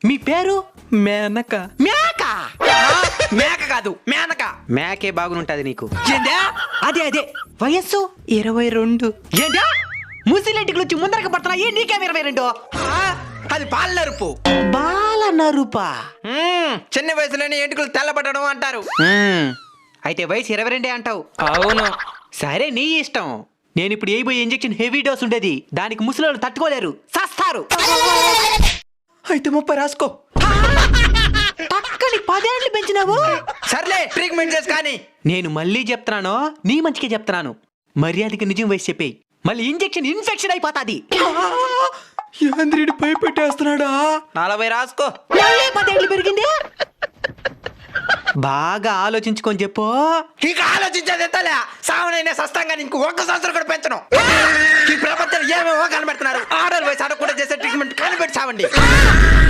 మీ పేరు? మేనక. మేక. మేక కాదు మేనక. మేకే బాగుంటది నీకు. ఏందా? అదే అదే. వయస్సు 22. ఏంటా? ముసిలెంటికి వచ్చి ముందరకి పడుతున్నా. ఏ నీకేం 22? అది పాల నరుపు. బాల నరుపా? చిన్న వయసులోనే ఎంటుకలు తెల్లబడడం అంటారు. అయితే వయసు 22 అంటావు. అవును. సరే నీ ఇష్టం. నేను ఇప్పుడు వేయబోయే ఇంజెక్షన్ హెవీ డోస్ ఉండేది. దానికి ముసలోళ్ళు తట్టుకోలేరు, సస్తారు. అయితే 30 రాసుకో. పక్కని 10 ఏళ్ళు పెంచినావు. సర్లే ట్రీట్మెంట్ చేసి కానీ. నేను మళ్ళీ చెప్తున్నాను, నీ మంచికే చెప్తున్నాను. మర్యాదకి నిజం వయసు చెప్పేయి. మళ్ళీ ఇంజెక్షన్ ఇన్ఫెక్షన్ అయిపోతాది. యాంద్రుడి పై పెట్టేస్తున్నాడా? 40 రాసుకో. మళ్ళీ 10 ఏళ్ళు పెరిగింది. బాగా ఆలోచించుకొని చెప్పు. ఇక ఆలోచించేది ఎత్తలే. సావనైనా సస్తంగా నీకు 1 సంవత్సరం కూడా పెంచను. ఈ ప్రపంచంలో ఏమేమో కనబెడుతున్నారు. ఆర్డర్ వయసు అడగకుండా చేసే ట్రీట్మెంట్ కనిపెట్టి చావండి.